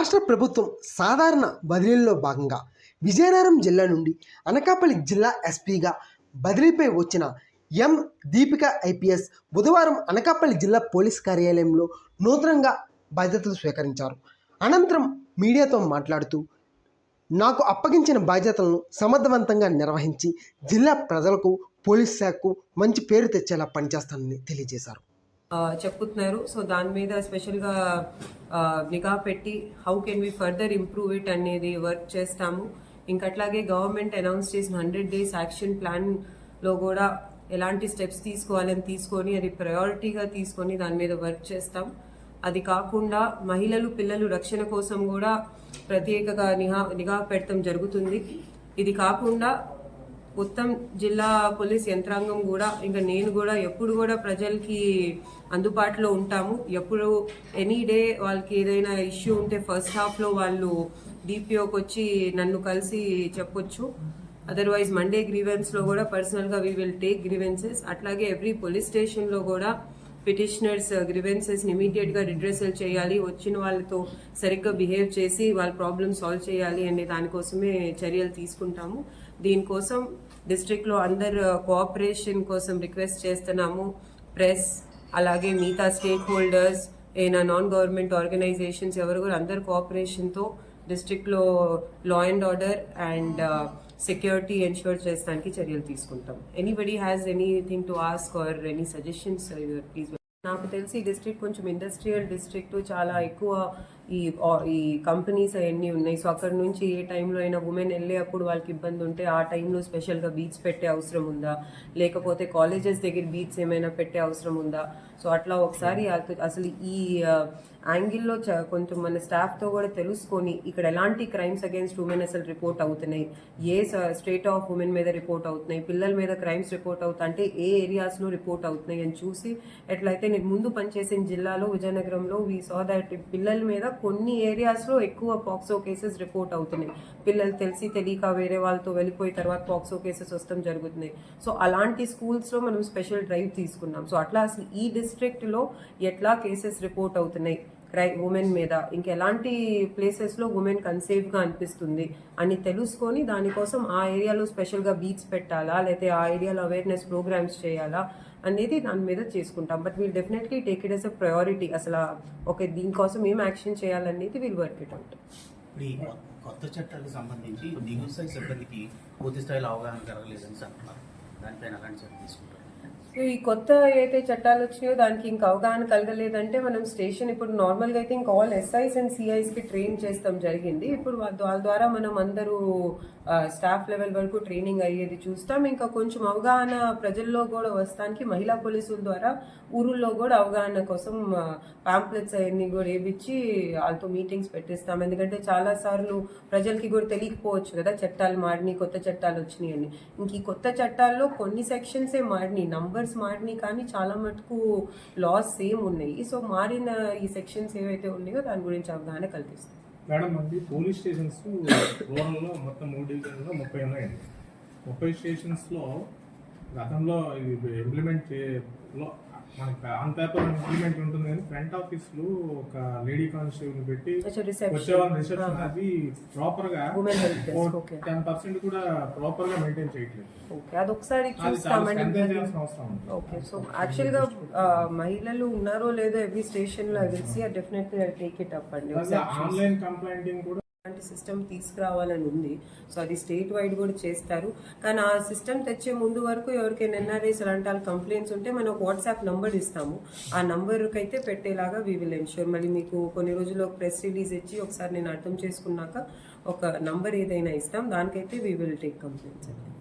రాష్ట్ర ప్రభుత్వం సాధారణ బదిలీల్లో భాగంగా విజయనగరం జిల్లా నుండి అనకాపల్లి జిల్లా ఎస్పీగా బదిలీపై వచ్చిన ఎం దీపిక ఐపీఎస్ బుధవారం అనకాపల్లి జిల్లా పోలీస్ కార్యాలయంలో నూతనంగా బాధ్యతలు స్వీకరించారు. అనంతరం మీడియాతో మాట్లాడుతూ, నాకు అప్పగించిన బాధ్యతలను సమర్థవంతంగా నిర్వహించి జిల్లా ప్రజలకు, పోలీస్ శాఖకు మంచి పేరు తెచ్చేలా పనిచేస్తానని తెలియజేశారు. చెప్పుతున్నారు. సో దాని మీద స్పెషల్గా నిఘా పెట్టి how can we further improve it అనేది వర్క్ చేస్తాము. ఇంకట్లాగే గవర్నమెంట్ అనౌన్స్ చేసిన 100 days యాక్షన్ ప్లాన్లో కూడా ఎలాంటి స్టెప్స్ తీసుకోవాలని తీసుకొని అది ప్రయారిటీగా తీసుకొని దాని మీద వర్క్ చేస్తాం. అది కాకుండా మహిళలు, పిల్లలు రక్షణ కోసం కూడా ప్రత్యేకంగా నిఘా పెట్టడం జరుగుతుంది. ఇది కాకుండా మొత్తం జిల్లా పోలీస్ యంత్రాంగం కూడా, ఇంకా నేను కూడా ఎప్పుడు కూడా ప్రజలకి అందుబాటులో ఉంటాము. ఎప్పుడు ఎనీ డే వాళ్ళకి ఏదైనా ఇష్యూ ఉంటే ఫస్ట్ హాఫ్లో వాళ్ళు డిపిఓకి వచ్చి నన్ను కలిసి చెప్పొచ్చు. అదర్వైజ్ మండే గ్రీవెన్స్లో కూడా పర్సనల్గా వీ విల్ టేక్ గ్రీవెన్సెస్. అట్లాగే ఎవ్రీ పోలీస్ స్టేషన్లో కూడా పిటిషనర్స్ గ్రీవెన్సెస్ని ఇమీడియట్గా రిడ్రెసల్ చేయాలి, వచ్చిన వాళ్ళతో సరిగ్గా బిహేవ్ చేసి వాళ్ళ ప్రాబ్లమ్ సాల్వ్ చేయాలి అనే దానికోసమే చర్యలు తీసుకుంటాము. దీనికోసం డిస్ట్రిక్ట్లో అందరు కోఆపరేషన్ కోసం రిక్వెస్ట్ చేస్తున్నాము. ప్రెస్, అలాగే మిగతా స్టేక్ హోల్డర్స్, ఏనా నాన్ గవర్నమెంట్ ఆర్గనైజేషన్స్ ఎవరు కూడా అందరు కోఆపరేషన్తో డిస్ట్రిక్ట్లో law and order and security ensure చేసడానికి చర్యలు తీసుకుంటాం. Anybody has anything to ask or any suggestions please. నాకు తెలిసి ఈ డిస్ట్రిక్ట్ కొంచెం ఇండస్ట్రియల్ డిస్ట్రిక్ట్, చాలా ఎక్కువ ఈ కంపెనీస్ అవన్నీ ఉన్నాయి. సో అక్కడ నుంచి ఏ టైంలో అయినా ఉమెన్ వెళ్ళేటప్పుడు వాళ్ళకి ఇబ్బంది ఉంటే ఆ టైంలో స్పెషల్గా బీచ్ పెట్టే అవసరం ఉందా, లేకపోతే కాలేజెస్ దగ్గర బీచ్ ఏమైనా పెట్టే అవసరం ఉందా? సో అట్లా ఒకసారి అసలు ఈ యాంగిల్లో కొంచెం మన స్టాఫ్తో కూడా తెలుసుకొని ఇక్కడ ఎలాంటి క్రైమ్స్ అగేన్స్ట్ ఉమెన్ అసలు రిపోర్ట్ అవుతున్నాయి, ఏ స్టేట్ ఆఫ్ ఉమెన్ మీద రిపోర్ట్ అవుతున్నాయి, పిల్లల మీద క్రైమ్స్ రిపోర్ట్ అవుతాయి అంటే ఏ ఏరియాస్లో రిపోర్ట్ అవుతున్నాయి అని చూసి, ఎట్లయితే నేను ముందు పనిచేసిన జిల్లాలో విజయనగరంలో వీ సా దట్ పిల్లల మీద కొన్ని ఏరియాస్లో ఎక్కువ పాక్సో కేసెస్ రిపోర్ట్ అవుతున్నాయి. పిల్లలు తెలియక వేరే వాళ్ళతో వెళ్ళిపోయిన తర్వాత పాక్సో కేసెస్ వస్తాం జరుగుతున్నాయి. సో అలాంటి స్కూల్స్లో మనం స్పెషల్ డ్రైవ్ తీసుకున్నాం. సో అట్లా అసలు ఈ డిస్ట్రిక్ట్లో ఎట్లా కేసెస్ రిపోర్ట్ అవుతున్నాయి ఉమెన్ మీద, ఇంకెలాంటి ప్లేసెస్లో ఉమెన్కి అన్సేఫ్గా అనిపిస్తుంది అని తెలుసుకొని దానికోసం ఆ ఏరియాలో స్పెషల్గా బీచ్ పెట్టాలా, లేకపోతే ఆ ఏరియాలో అవేర్నెస్ ప్రోగ్రామ్స్ చేయాలా అనేది దాని మీద చేసుకుంటాం. But we'll definitely take it yes a priority. అసలు ఓకే దీనికోసం ఏం యాక్షన్ చేయాలనేది వీల్ వర్క్ ఇట్ అవుట్. కొత్త చట్టాలకు సంబంధించి దిగువ స్థాయి సిబ్బందికి పూర్తి స్థాయిలో అవగాహన జరగలేదని అంటున్నారు. దానిపైన అలాంటి చర్యలు తీసుకుంటారు. ఈ కొత్త ఏదైతే చట్టాలు వచ్చినాయో దానికి ఇంకా అవగాహన కలగలేదంటే మనం స్టేషన్ ఇప్పుడు నార్మల్గా అయితే ఇంకా ఆల్ ఎస్ఐస్ అండ్ సిఐస్కి ట్రైన్ చేస్తాం జరిగింది. ఇప్పుడు వాళ్ళ ద్వారా మనం అందరూ స్టాఫ్ లెవెల్ వరకు ట్రైనింగ్ అయ్యేది చూస్తాం. ఇంకా కొంచెం అవగాహన ప్రజల్లో కూడా వస్తానికి మహిళా పోలీసుల ద్వారా ఊరుల్లో కూడా అవగాహన కోసం పాంప్లెట్స్ అవన్నీ కూడా వేయించి వాళ్ళతో మీటింగ్స్ పెట్టిస్తాం. ఎందుకంటే చాలా సార్లు ప్రజలకి కూడా తెలియకపోవచ్చు కదా చట్టాలు మారినాయి, కొత్త చట్టాలు వచ్చినాయి అని. ఇంక ఈ కొత్త చట్టాల్లో కొన్ని సెక్షన్సే మారినాయి, నంబర్స్ మారినాయి, కానీ చాలా మటుకు లాస్ సేమ్ ఉన్నాయి. సో మారిన ఈ సెక్షన్స్ ఏవైతే ఉన్నాయో దాని గురించి అవగాహన కల్పిస్తాం. మేడం, మనకి పోలీస్ స్టేషన్స్ రూరల్లో మొత్తం 3 డివిజన్లో 30 ఉన్నాయండి. 30 స్టేషన్స్లో గతంలో ఇది ఇంప్లిమెంట్ మనకి ఆన్ పేపర్ ఇంప్లిమెంట్ ఉంటుంది, కానీ ఫ్రంట్ ఆఫీస్లో ఒక లేడీ కానిస్టేబుల్ పెట్టి వచ్చేవాళ్ళ రిసెప్షన్ అది ప్రాపర్గా 10% కూడా ప్రాపర్గా మెయింటైన్ చేయట్లేదు. అదొకసారి ఓకే. సో యాక్చువల్గా మహిళలు ఉన్నారో లేదో ఎవ్రీ స్టేషన్ లో తెలిసి డెఫినెట్లీ టేక్ ఇట్ అప్ అండి. ఆన్లైన్ కంప్లైంటింగ్ కూడా సిస్టమ్ తీసుకురావాలని ఉంది. సో అది స్టేట్ వైడ్ కూడా చేస్తారు. కానీ ఆ సిస్టమ్ తెచ్చే ముందు వరకు ఎవరికైనా ఎన్ఆర్ఐస్ అలాంటి వాళ్ళు కంప్లైంట్స్ ఉంటే మనం ఒక వాట్సాప్ నంబర్ ఇస్తాము. ఆ నంబర్కి అయితే పెట్టేలాగా వీ విల్ ఎన్ష్యూర్. మళ్ళీ మీకు కొన్ని రోజుల్లో ప్రెస్ రిలీజ్ ఇచ్చి ఒకసారి నేను అర్థం చేసుకున్నాక ఒక నంబర్ ఏదైనా ఇస్తాం, దానికైతే వీ విల్ టేక్ కంప్లైంట్స్ అండి.